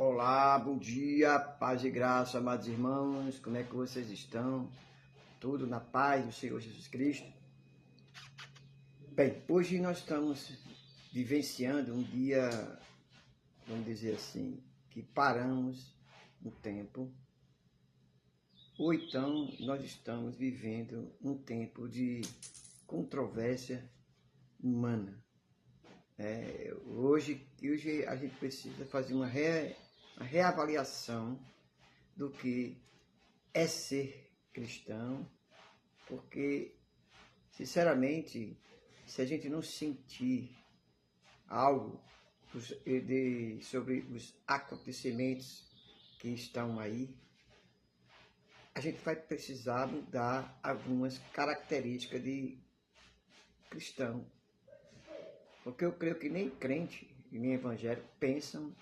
Olá, bom dia, paz e graça, amados irmãos, como é que vocês estão? Tudo na paz do Senhor Jesus Cristo? Bem, hoje nós estamos vivenciando um dia, vamos dizer assim, que paramos no tempo, ou então nós estamos vivendo um tempo controvérsia humana. Hoje a gente precisa fazer uma reavaliação do que é ser cristão, porque, sinceramente, se a gente não sentir algo sobre os acontecimentos que estão aí, a gente vai precisar mudar algumas características de cristão. Porque eu creio que nem crente e nem evangélico pensam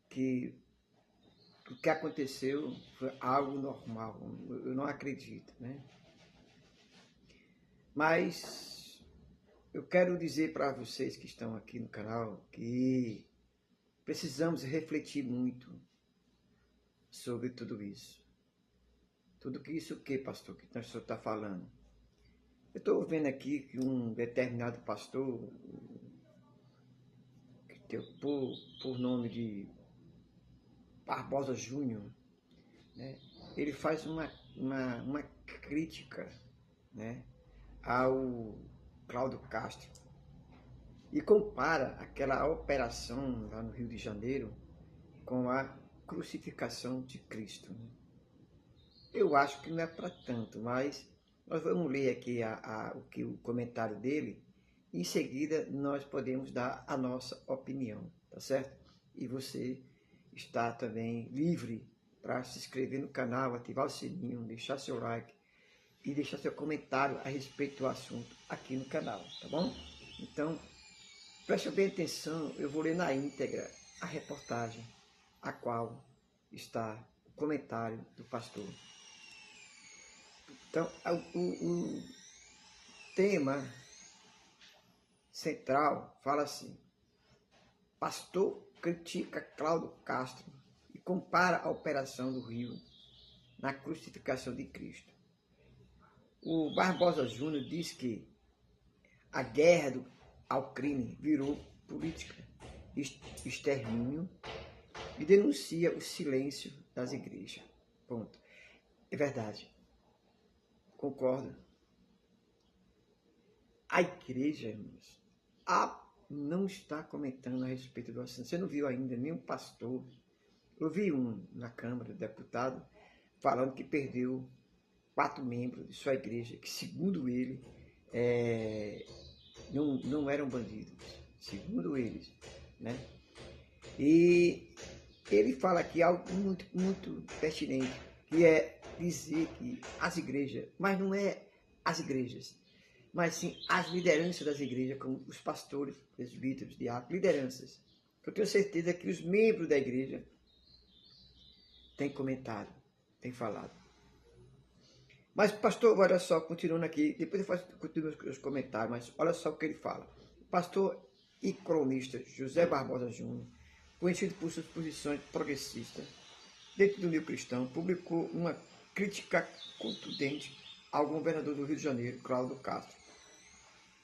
que o que aconteceu foi algo normal. Eu não acredito, né? Mas eu quero dizer para vocês que estão aqui no canal que precisamos refletir muito sobre tudo isso. Tudo isso o que, pastor, que o senhor está falando? Eu estou vendo aqui que um determinado pastor, que tem por nome de Barbosa Júnior, né, ele faz uma crítica, né, ao Cláudio Castro e compara aquela operação lá no Rio de Janeiro com a crucificação de Cristo. Eu acho que não é para tanto, mas nós vamos ler aqui o comentário dele e em seguida nós podemos dar a nossa opinião, tá certo? E você está também livre para se inscrever no canal, ativar o sininho, deixar seu like e deixar seu comentário a respeito do assunto aqui no canal, tá bom? Então, preste bem atenção, eu vou ler na íntegra a reportagem, a qual está o comentário do pastor. Então, o tema central fala assim: pastor critica Cláudio Castro e compara a operação do Rio na crucificação de Cristo. O Barbosa Júnior diz que a guerra ao crime virou política, extermínio, e denuncia o silêncio das igrejas. Ponto. É verdade. Concordo. A igreja, irmãos, não está comentando a respeito do assunto. Você não viu ainda nenhum pastor. Eu vi um na Câmara, deputado, falando que perdeu 4 membros de sua igreja, que segundo ele, não eram bandidos, segundo eles, né? E ele fala aqui algo muito, muito pertinente, que é dizer que as igrejas, mas não é as igrejas, mas sim as lideranças das igrejas, como os pastores, presbíteros, diáconos, lideranças. Eu tenho certeza que os membros da igreja têm comentado, têm falado. Mas, pastor, olha só, continuando aqui, depois eu continuo os comentários, mas olha só o que ele fala. O pastor e cronista José Barbosa Júnior, conhecido por suas posições progressistas dentro do meio cristão, publicou uma crítica contundente ao governador do Rio de Janeiro, Cláudio Castro,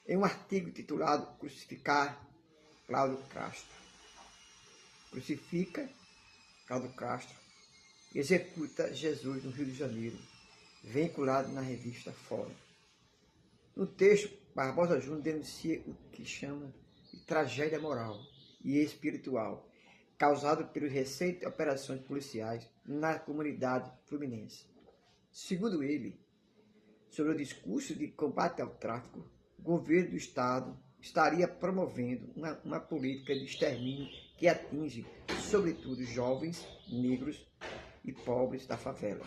em um artigo titulado Crucificar Cláudio Castro. Crucifica Cláudio Castro, executa Jesus no Rio de Janeiro, vinculado na revista Fórum. No texto, Barbosa Júnior denuncia o que chama de tragédia moral e espiritual causado pelas recentes operações policiais na comunidade fluminense. Segundo ele, sobre o discurso de combate ao tráfico, o governo do Estado estaria promovendo uma política de extermínio que atinge, sobretudo, jovens, negros e pobres da favela.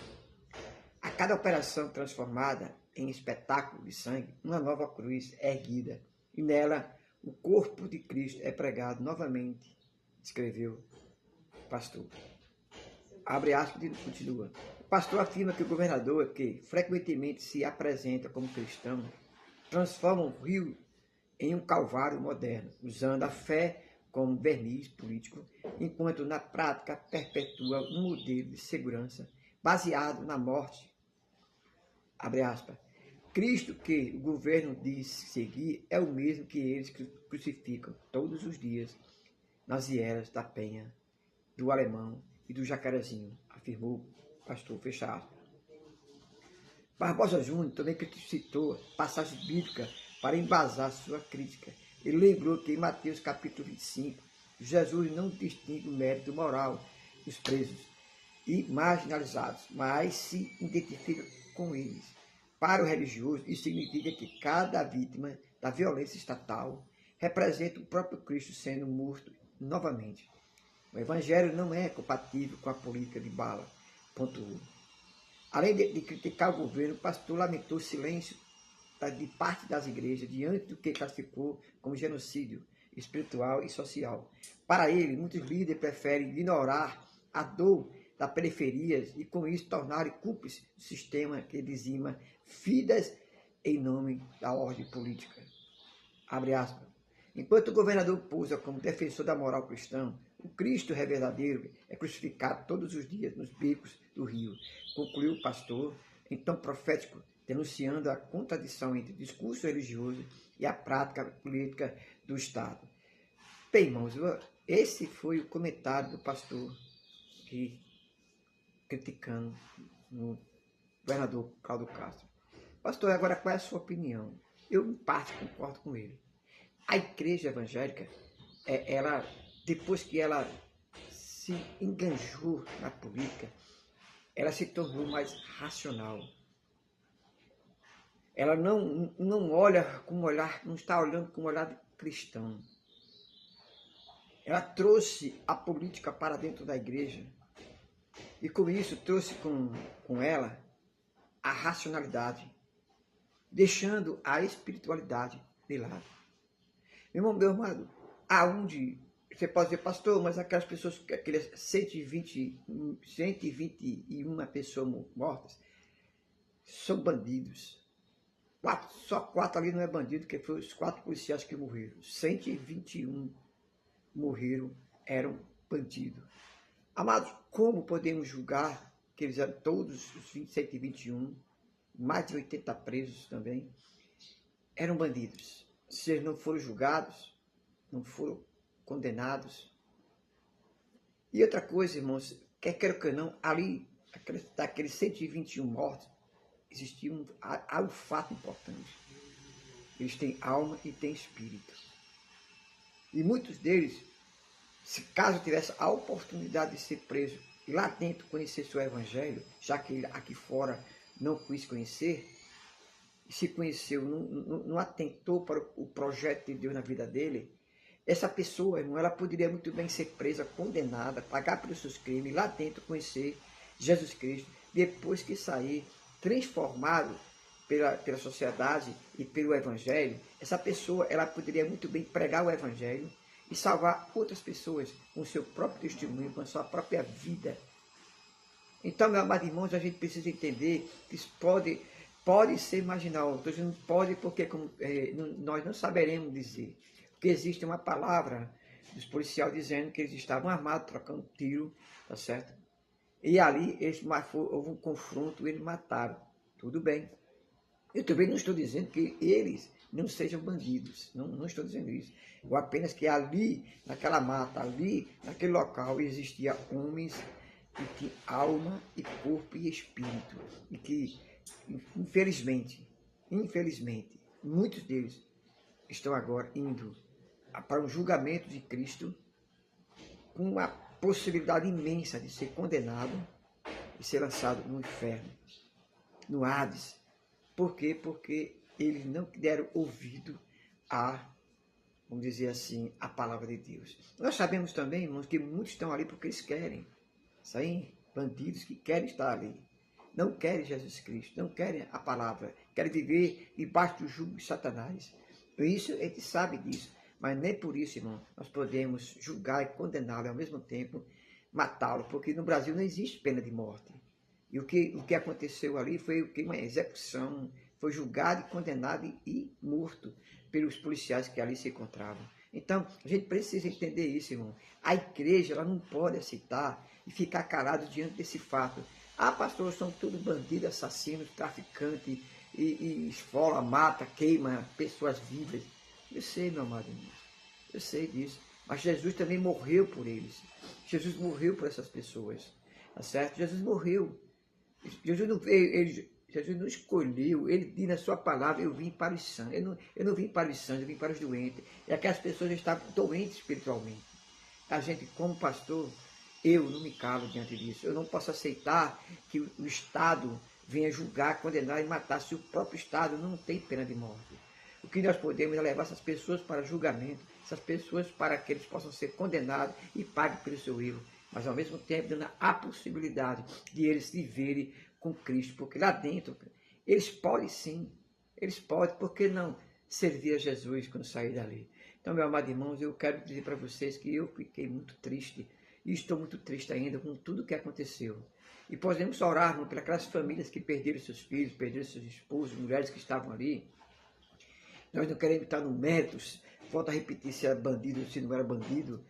A cada operação transformada em espetáculo de sangue, uma nova cruz é erguida, e nela o corpo de Cristo é pregado novamente, escreveu o pastor. Abre aspas e continua. O pastor afirma que o governador, que frequentemente se apresenta como cristão, transforma o Rio em um calvário moderno, usando a fé como verniz político, enquanto na prática perpetua um modelo de segurança baseado na morte. Abre aspas. Cristo que o governo diz seguir é o mesmo que eles crucificam todos os dias nas hieras da Penha, do Alemão e do Jacarezinho, afirmou o pastor, fecha aspas. Barbosa Júnior também citou passagem bíblica para embasar sua crítica. Ele lembrou que em Mateus capítulo 25, Jesus não distingue o mérito moral dos presos e marginalizados, mas se identifica com eles. Para o religioso, isso significa que cada vítima da violência estatal representa o próprio Cristo sendo morto novamente. O Evangelho não é compatível com a política de bala. Ponto. Além de criticar o governo, o pastor lamentou o silêncio de parte das igrejas diante do que classificou como genocídio espiritual e social. Para ele, muitos líderes preferem ignorar a dor das periferias e com isso tornarem cúmplices do sistema que dizima vidas em nome da ordem política. Abre aspas. Enquanto o governador posa como defensor da moral cristã, o Cristo verdadeiro é crucificado todos os dias nos becos do rio, concluiu o pastor, em tom profético, denunciando a contradição entre o discurso religioso e a prática política do Estado. Bem, irmãos, esse foi o comentário do pastor criticando o governador Cláudio Castro. Pastor, agora qual é a sua opinião? Eu, em parte, concordo com ele. A igreja evangélica, ela, depois que ela se enganjou na política, ela se tornou mais racional. Ela não olha com olhar, não está olhando com um olhar cristão. Ela trouxe a política para dentro da igreja e com isso trouxe com ela a racionalidade, deixando a espiritualidade de lado. Meu amado, aonde você pode dizer, pastor, mas aquelas pessoas, aquelas 121 pessoas mortas, são bandidos. Só 4 ali não é bandido, que foram os 4 policiais que morreram. 121 morreram, eram bandidos. Amados, como podemos julgar que eles eram todos os 121, mais de 80 presos também, eram bandidos? Se eles não foram julgados, não foram condenados. E outra coisa, irmãos, quer queira que não, ali, daqueles 121 mortos, existia um fato importante. Eles têm alma e têm espírito. E muitos deles, se caso tivesse a oportunidade de ser preso e lá dentro conhecer o evangelho, já que ele aqui fora não quis conhecer, e se conheceu, não atentou para o projeto de Deus na vida dele, essa pessoa, irmão, ela poderia muito bem ser presa, condenada, pagar pelos seus crimes, lá dentro conhecer Jesus Cristo, depois que sair transformado pela sociedade e pelo evangelho, essa pessoa, ela poderia muito bem pregar o evangelho e salvar outras pessoas com o seu próprio testemunho, com a sua própria vida. Então, meus amados irmãos, a gente precisa entender que isso pode ser marginal. Estou dizendo pode porque nós não saberemos dizer. Porque existe uma palavra dos policiais dizendo que eles estavam armados, trocando tiro, tá certo? E ali houve um confronto, eles mataram. Tudo bem. Eu também não estou dizendo que eles não sejam bandidos. Não estou dizendo isso. Eu apenas que ali, naquela mata, ali, naquele local, existia homens que tinham alma e corpo e espírito. E que, infelizmente, muitos deles estão agora indo para o julgamento de Cristo com uma possibilidade imensa de ser condenado e ser lançado no inferno, no Hades. Por quê? Porque eles não deram ouvido vamos dizer assim, a palavra de Deus. Nós sabemos também, irmãos, que muitos estão ali porque eles querem. Saem bandidos que querem estar ali. Não querem Jesus Cristo, não querem a palavra, querem viver debaixo do jugo de Satanás. Isso, a gente sabe disso. Mas nem por isso, irmão, nós podemos julgar e condená-lo ao mesmo tempo, matá-lo, porque no Brasil não existe pena de morte. E o que aconteceu ali foi uma execução, foi julgado, condenado e morto pelos policiais que ali se encontravam. Então, a gente precisa entender isso, irmão. A igreja, ela não pode aceitar e ficar calado diante desse fato. Ah, pastor, são tudo bandidos, assassinos, traficantes, e esfola, mata, queima pessoas vivas. Eu sei, meu amado irmão, eu sei disso. Mas Jesus também morreu por eles. Jesus morreu por essas pessoas, tá certo? Jesus morreu. Jesus não veio, Jesus não escolheu, ele diz na sua palavra, eu vim para os sãos. Eu não vim para os sãos, eu vim para os doentes. E aquelas pessoas estavam doentes espiritualmente. A gente, como pastor, eu não me calo diante disso. Eu não posso aceitar que o Estado venha julgar, condenar e matar, se o próprio Estado não tem pena de morte. O que nós podemos é levar essas pessoas para julgamento, essas pessoas para que eles possam ser condenados e paguem pelo seu erro, mas ao mesmo tempo dando a possibilidade de eles viverem com Cristo, porque lá dentro eles podem sim, eles podem, por que não servir a Jesus quando sair dali? Então, meus amados irmãos, eu quero dizer para vocês que eu fiquei muito triste, e estou muito triste ainda com tudo que aconteceu. E podemos orar, irmão, pelas famílias que perderam seus filhos, perderam seus esposos, mulheres que estavam ali. Nós não queremos estar no mérito, volto a repetir se era bandido ou se não era bandido.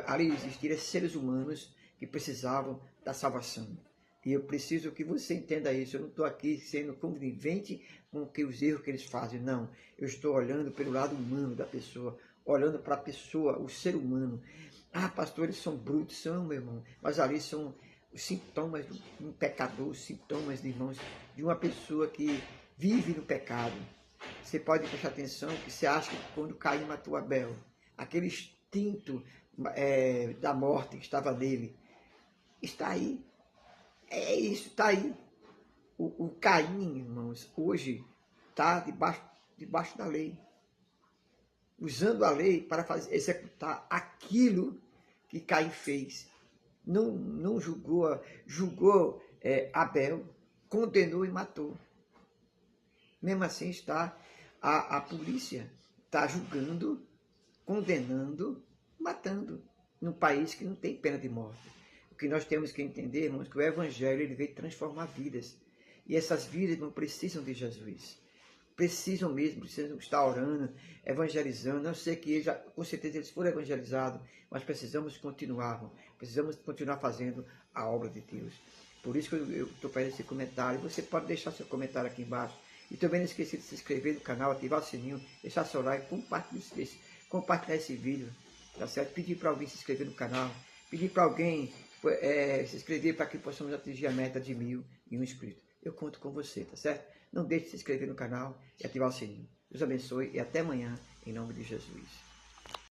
Ali existiram seres humanos que precisavam da salvação. E eu preciso que você entenda isso. Eu não estou aqui sendo conivente com os erros que eles fazem, não. Eu estou olhando pelo lado humano da pessoa, olhando para a pessoa, o ser humano. Ah, pastor, eles são brutos, são, meu irmão. Mas ali são os sintomas de um pecador, os sintomas, irmãos, de uma pessoa que vive no pecado. Você pode prestar atenção que você acha que quando Caim matou Abel, aquele instinto da morte que estava nele, está aí. É isso, está aí. O Caim, irmãos, hoje está debaixo da lei. Usando a lei para executar aquilo que Caim fez. Não julgou Abel, condenou e matou. Mesmo assim está a polícia, está julgando, condenando, matando, num país que não tem pena de morte. O que nós temos que entender, irmãos, que o Evangelho ele veio transformar vidas. E essas vidas não precisam de Jesus. Precisam estar orando, evangelizando. Eu sei que com certeza eles foram evangelizados, mas precisamos continuar, irmão. Precisamos continuar fazendo a obra de Deus. Por isso que eu estou fazendo esse comentário. Você pode deixar seu comentário aqui embaixo. E também não esqueça de se inscrever no canal, ativar o sininho, deixar seu like, compartilhar esse vídeo, tá certo? Pedir para alguém se inscrever no canal, pedir para alguém se inscrever para que possamos atingir a meta de 1.001 inscritos. Eu conto com você, tá certo? Não deixe de se inscrever no canal e ativar o sininho. Deus abençoe e até amanhã, em nome de Jesus.